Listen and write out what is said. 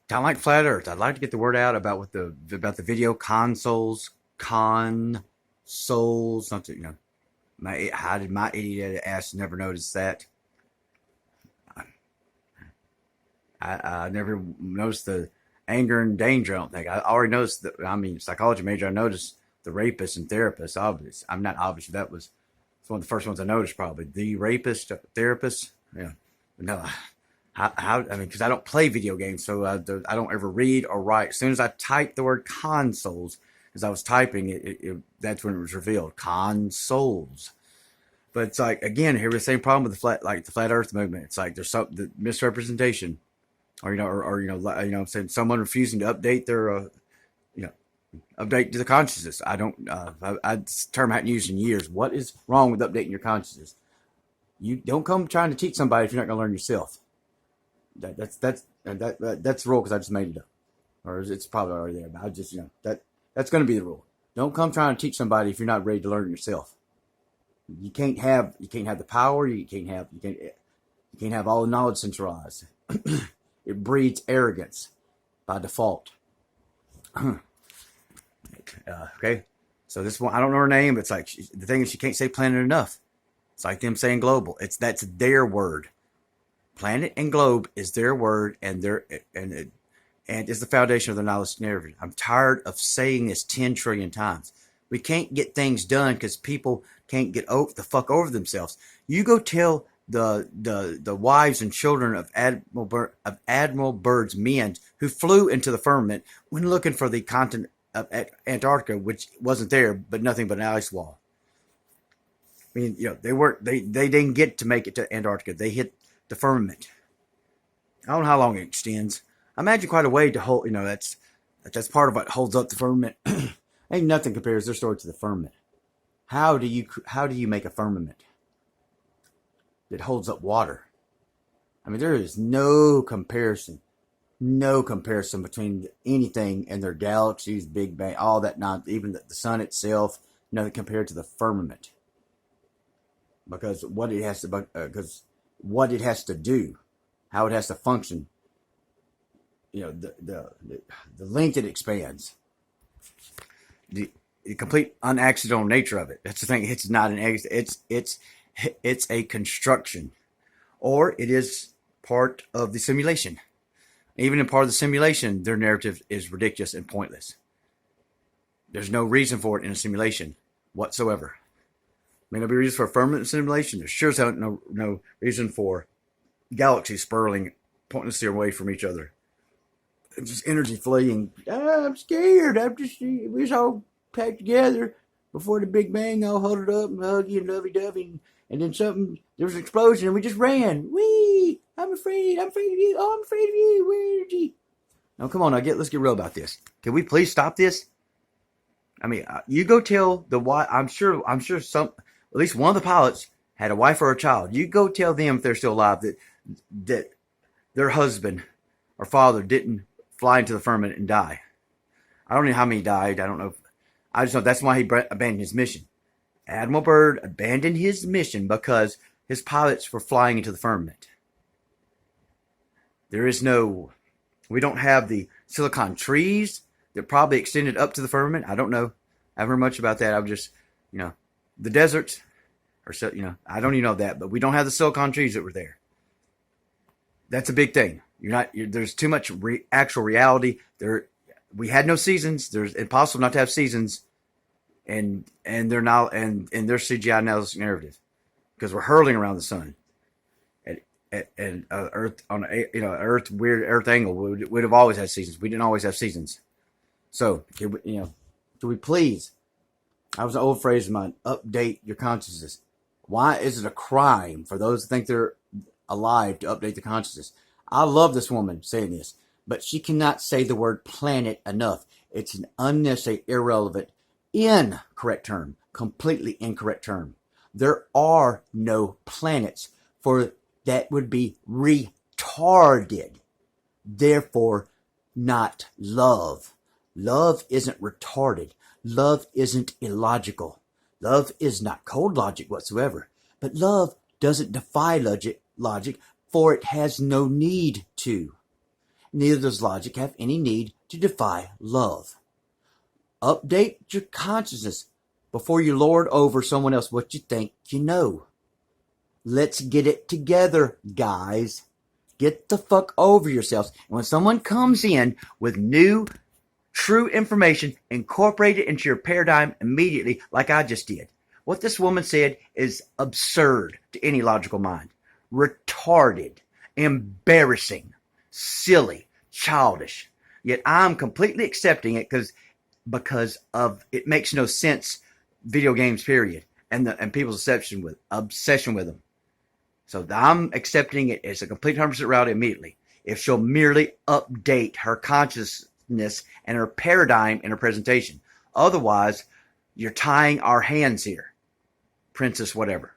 kind of like flat Earth. I'd like to get the word out about the video consoles. Something, how did my idiot ass never notice that? I never noticed the anger and danger. I don't think I already noticed that. I mean, psychology major. I noticed the rapist and therapist. Obvious. I'm not obvious. That was it's one of the first ones I noticed. Probably the rapist, therapist. Yeah. No. How I mean, because I don't play video games, so I don't ever read or write. As soon as I typed the word consoles, as I was typing it, that's when it was revealed. Consoles. But it's like again, here we the same problem with the flat Earth movement. It's like there's some the misrepresentation, or I'm saying someone refusing to update their you know update to the consciousness. I don't it's a term I haven't used in years. What is wrong with updating your consciousness? You don't come trying to teach somebody if you're not going to learn yourself. That's the rule because I just made it up, or it's probably already there. But I just that's going to be the rule. Don't come trying to teach somebody if you're not ready to learn yourself. You can't have the power. You can't have all the knowledge centralized. It breeds arrogance by default. Okay, so this one I don't know her name, but it's like the thing is she can't say planet enough. It's like them saying global. That's their word. Planet and globe is their word, and it's the foundation of the knowledge narrative. I'm tired of saying this 10 trillion times. We can't get things done because people can't get the fuck over themselves. You go tell the wives and children of Admiral Byrd's men who flew into the firmament when looking for the continent of Antarctica, which wasn't there, but nothing but an ice wall. I mean, they didn't get to make it to Antarctica. They hit the firmament. I don't know how long it extends. I imagine quite a way to hold. That's part of what holds up the firmament. Ain't nothing compares their story to the firmament. How do you make a firmament that holds up water? I mean, there is no comparison between anything and their galaxies, Big Bang, all that. Not even the sun itself. Nothing compared to the firmament, because what it has to do, how it has to function. The length it expands. The complete unaccidental nature of it. That's the thing. It's not an it's a construction, or it is part of the simulation. Even in part of the simulation, their narrative is ridiculous and pointless. There's no reason for it in a simulation whatsoever. May not be reason for a firmament simulation. There's sure as hell no reason for galaxies spiraling pointlessly away from each other. It's just energy fleeing. I'm scared. We was all packed together before the Big Bang, all huddled up and huggy and lovey-dovey, and then there was an explosion and we just ran. Whee! I'm afraid of you. Oh, I'm afraid of you. Where energy? Now, come on, let's get real about this. Can we please stop this? I mean, you go tell the wife. I'm sure at least one of the pilots had a wife or a child. You go tell them if they're still alive that their husband or father didn't fly into the firmament and die. I don't know how many died. I don't know. I just know that's why he abandoned his mission. Admiral Byrd abandoned his mission because his pilots were flying into the firmament. We don't have the silicon trees that probably extended up to the firmament. I don't know. I haven't heard much about that. I've just, the deserts, I don't even know that, but we don't have the silicon trees that were there. That's a big thing. There's too much actual reality. We had no seasons. There's impossible not to have seasons, and they're now and their CGI analysis narrative, because we're hurling around the sun, and Earth on Earth angle would have always had seasons. We didn't always have seasons. So can we please? I was an old phrase of mine. Update your consciousness. Why is it a crime for those who think they're alive to update the consciousness? I love this woman saying this, but she cannot say the word planet enough. It's an unnecessary, irrelevant, incorrect term, completely incorrect term. There are no planets, for that would be retarded. Therefore, not love. Love isn't retarded. Love isn't illogical. Love is not cold logic whatsoever. But love doesn't defy logic, for it has no need to. Neither does logic have any need to defy love. Update your consciousness before you lord over someone else what you think you know. Let's get it together, guys. Get the fuck over yourselves. And when someone comes in with new, true information, incorporate it into your paradigm immediately, like I just did. What this woman said is absurd to any logical mind. Retarded, embarrassing, silly, childish. Yet I'm completely accepting it because of it makes no sense. Video games, period, and people's obsession with them. So I'm accepting it as a complete 100% reality immediately. If she'll merely update her consciousness and her paradigm in her presentation. Otherwise, you're tying our hands here. Princess whatever.